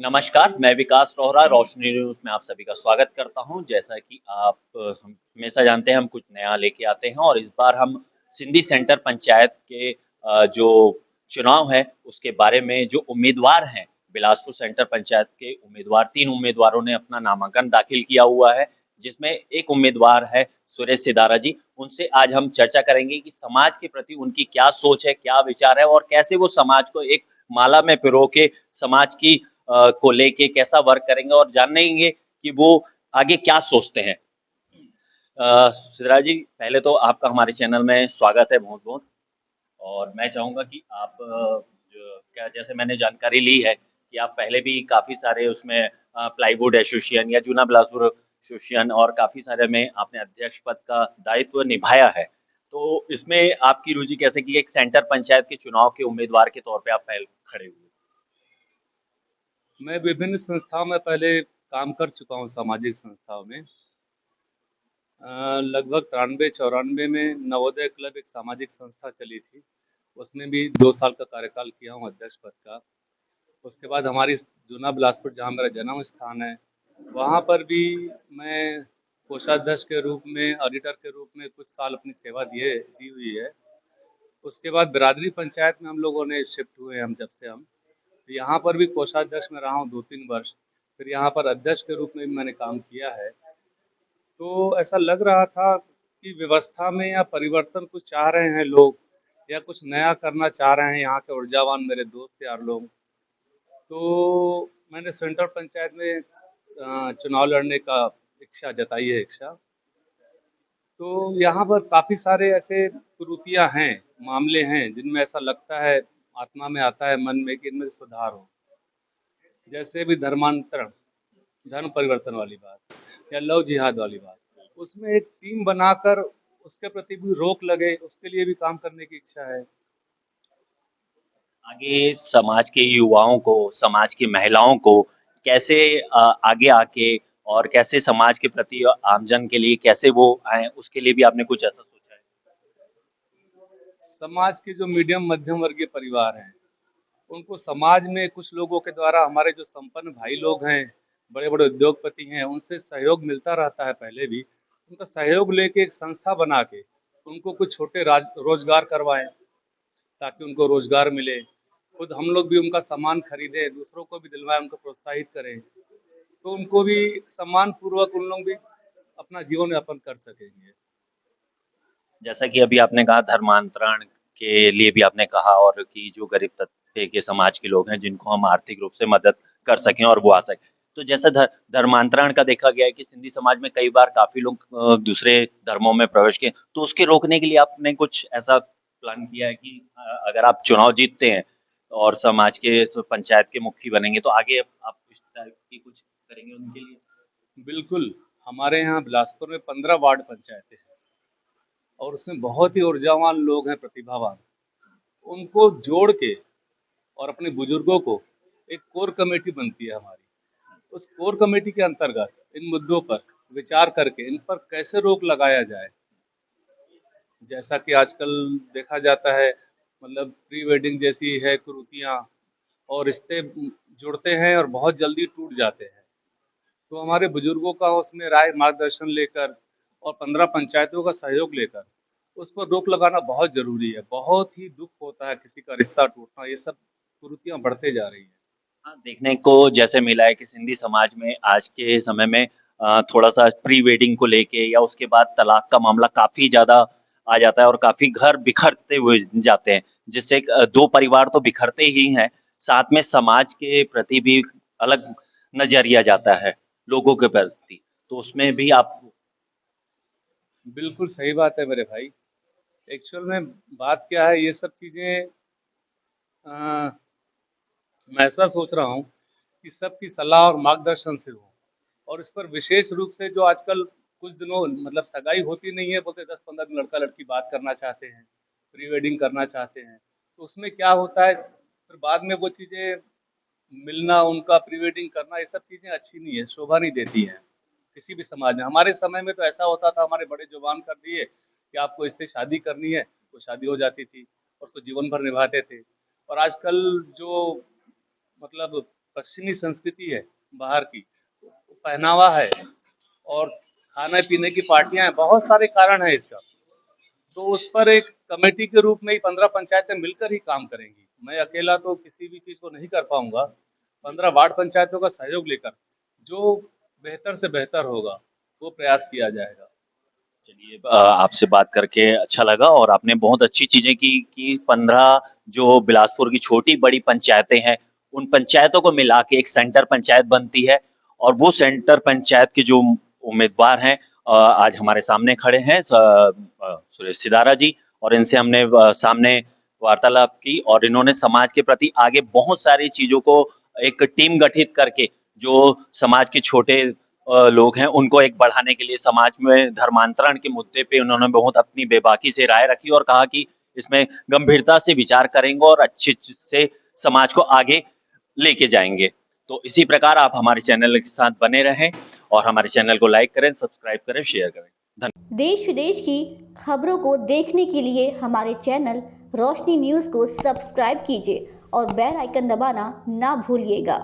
नमस्कार, मैं विकास रोहरा, रोशनी न्यूज़ में आप सभी का स्वागत करता हूं। जैसा कि आप हम हमेशा जानते हैं, हम कुछ नया लेके आते हैं और इस बार हम सिंधी सेंटर पंचायत के जो चुनाव है, उसके बारे में जो उम्मीदवार हैं, बिलासपुर सेंटर पंचायत के उम्मीदवार 3 उम्मीदवारों ने अपना नामांकन दाखिल किया हुआ है, जिसमें एक उम्मीदवार है सुरेश सिदारा जी। उनसे आज हम चर्चा करेंगे कि समाज के प्रति उनकी क्या सोच है, क्या विचार है और कैसे वो समाज को एक माला में पिरो के समाज की को लेके कैसा वर्क करेंगे और जानेंगे कि वो आगे क्या सोचते हैं। सिराज जी, पहले तो आपका हमारे चैनल में स्वागत है बहुत बहुत। और मैं चाहूंगा कि आप क्या, जैसे मैंने जानकारी ली है कि आप पहले भी काफी सारे उसमें प्लाईवुड एसोसिएशन या जूना बिलासपुर एसोसिएशन और काफी सारे में आपने अध्यक्ष पद का दायित्व निभाया है। तो इसमें आपकी रुचि कैसे की एक सेंटर पंचायत के चुनाव के उम्मीदवार के तौर पे आप पहले खड़े हुए। मैं विभिन्न संस्थाओं में पहले काम कर चुका हूँ, सामाजिक संस्थाओं में। लगभग 93-94 में नवोदय क्लब एक सामाजिक संस्था चली थी। उसमें भी 2 साल का कार्यकाल किया हूँ अध्यक्ष पद का। उसके बाद हमारी जूना बिलासपुर, जहाँ मेरा जन्म स्थान है, वहाँ पर भी मैं कोषाध्यक्ष के रूप में, ऑडिटर के रूप में कुछ साल अपनी सेवा दी हुई है। उसके बाद बिरादरी पंचायत में हम लोगों ने शिफ्ट हुए हैं, हम जब से हम तो यहाँ पर भी कोषाध्यक्ष में रहा हूँ 2-3 वर्ष। फिर यहाँ पर अध्यक्ष के रूप में भी मैंने काम किया है। तो ऐसा लग रहा था कि व्यवस्था में या परिवर्तन कुछ चाह रहे हैं लोग, या कुछ नया करना चाह रहे हैं यहाँ के ऊर्जावान मेरे दोस्त यार लोग। तो मैंने सेंट्रल पंचायत में चुनाव लड़ने का इच्छा जताई है, इच्छा। तो यहाँ पर काफ़ी सारे ऐसे कुरीतियाँ हैं, मामले हैं, जिनमें ऐसा लगता है, आत्मा में आता है मन में कि इनमें सुधार हो। जैसे भी धर्मांतरण, धर्म परिवर्तन वाली बात, या लव जिहाद वाली बात, उसमें एक टीम बनाकर उसके प्रति भी रोक लगे, उसके लिए भी काम करने की इच्छा है। आगे समाज के युवाओं को, समाज की महिलाओं को कैसे आगे आके और कैसे समाज के प्रति आमजन के लिए कैसे वो आए, उसके लिए भी आपने कुछ ऐसा सोचा है? समाज के जो मीडियम मध्यम वर्गीय परिवार हैं, उनको समाज में कुछ लोगों के द्वारा, हमारे जो संपन्न भाई लोग हैं, बड़े बड़े उद्योगपति हैं, उनसे सहयोग मिलता रहता है पहले भी। उनका सहयोग लेके एक संस्था बना के उनको कुछ छोटे रोजगार करवाएं, ताकि उनको रोजगार मिले। खुद हम लोग भी उनका सामान खरीदें, दूसरों को भी दिलवाएं, उनको प्रोत्साहित करें, तो उनको भी सम्मान पूर्वक उन लोग भी अपना जीवन यापन कर सकेंगे। जैसा कि अभी आपने कहा धर्मांतरण के लिए भी आपने कहा और कि जो गरीब तबके के समाज के लोग हैं जिनको हम आर्थिक रूप से मदद कर सकें और वो आ सकें। तो जैसा धर्मांतरण का देखा गया है कि सिंधी समाज में कई बार काफ़ी लोग दूसरे धर्मों में प्रवेश किए। तो उसके रोकने के लिए आपने कुछ ऐसा प्लान किया है कि अगर आप चुनाव जीतते हैं और समाज के पंचायत के मुखी बनेंगे तो आगे आप इस टाइप की कुछ करेंगे उनके लिए? बिल्कुल। हमारे यहाँ बिलासपुर में 15 वार्ड पंचायतें हैं, और उसमें बहुत ही ऊर्जावान लोग हैं, प्रतिभावान। उनको जोड़ के और अपने बुजुर्गों को, एक कोर कमेटी बनती है हमारी। उस कोर कमेटी के अंतर्गत इन मुद्दों पर विचार करके इन पर कैसे रोक लगाया जाए। जैसा कि आजकल देखा जाता है, मतलब प्री वेडिंग जैसी है कुरीतियाँ, और रिश्ते जुड़ते हैं और बहुत जल्दी टूट जाते हैं। तो हमारे बुजुर्गों का उसमें राय मार्गदर्शन लेकर और 15 पंचायतों का सहयोग लेकर उस पर रोक लगाना बहुत ज़रूरी है। बहुत ही दुख होता है किसी का रिश्ता टूटना, ये सब कुरीतियाँ बढ़ते जा रही हैं। हाँ, देखने को जैसे मिला है कि सिंधी समाज में आज के समय में थोड़ा-सा प्री वेडिंग को लेके या उसके बाद तलाक का मामला काफ़ी ज़्यादा आ जाता है और काफ़ी घर बिखरते हुए जाते हैं, जिससे 2 परिवार तो बिखरते ही हैं, साथ में समाज के प्रति भी अलग नज़रिया जाता है, लोगों के प्रति। तो उसमें भी आप बिल्कुल सही बात है मेरे भाई। एक्चुअल में बात क्या है, ये सब चीज़ें मैं ऐसा सोच रहा हूँ कि सबकी सलाह और मार्गदर्शन से हो। और इस पर विशेष रूप से जो आजकल कुछ दिनों, मतलब सगाई होती नहीं है, बोलते 10-15 दिन लड़का लड़की बात करना चाहते हैं, प्री वेडिंग करना चाहते हैं। तो उसमें क्या होता है, फिर बाद में वो चीज़ें मिलना, उनका प्री वेडिंग करना, ये सब चीज़ें अच्छी नहीं है, शोभा नहीं देती हैं किसी भी समाज में। हमारे समय में तो ऐसा होता था, हमारे बड़े जुबान कर दिए कि आपको इससे शादी करनी है, तो शादी हो जाती थी और उसको जीवन भर निभाते थे। और आजकल जो, मतलब पश्चिमी संस्कृति है बाहर की, पहनावा है और खाने पीने की पार्टियां हैं, बहुत सारे कारण हैं इसका। तो उस पर एक कमेटी के रूप में ही 15 पंचायतें मिलकर ही काम करेंगी। मैं अकेला तो किसी भी चीज़ को नहीं कर पाऊंगा। 15 वार्ड पंचायतों का सहयोग लेकर जो बेहतर से बेहतर होगा वो प्रयास किया जाएगा। चलिए, आपसे बात करके अच्छा लगा और आपने बहुत अच्छी चीजें की कि 15 जो बिलासपुर की छोटी बड़ी पंचायतें हैं उन पंचायतों को मिला के एक सेंटर पंचायत बनती है और वो सेंटर पंचायत के जो उम्मीदवार हैं आज हमारे सामने खड़े हैं सुरेश सिदारा जी। और इनसे हमने सामने वार्तालाप की और इन्होंने समाज के प्रति आगे बहुत सारी चीजों को एक टीम गठित करके जो समाज के छोटे लोग हैं उनको एक बढ़ाने के लिए समाज में धर्मांतरण के मुद्दे पे उन्होंने बहुत अपनी बेबाकी से राय रखी और कहा कि इसमें गंभीरता से विचार करेंगे और अच्छे से समाज को आगे लेके जाएंगे। तो इसी प्रकार आप हमारे चैनल के साथ बने रहें और हमारे चैनल को लाइक करें, सब्सक्राइब करें, शेयर करें। धन्यवाद। देश विदेश की खबरों को देखने के लिए हमारे चैनल रोशनी न्यूज़ को सब्सक्राइब कीजिए और बेल आइकन दबाना ना भूलिएगा।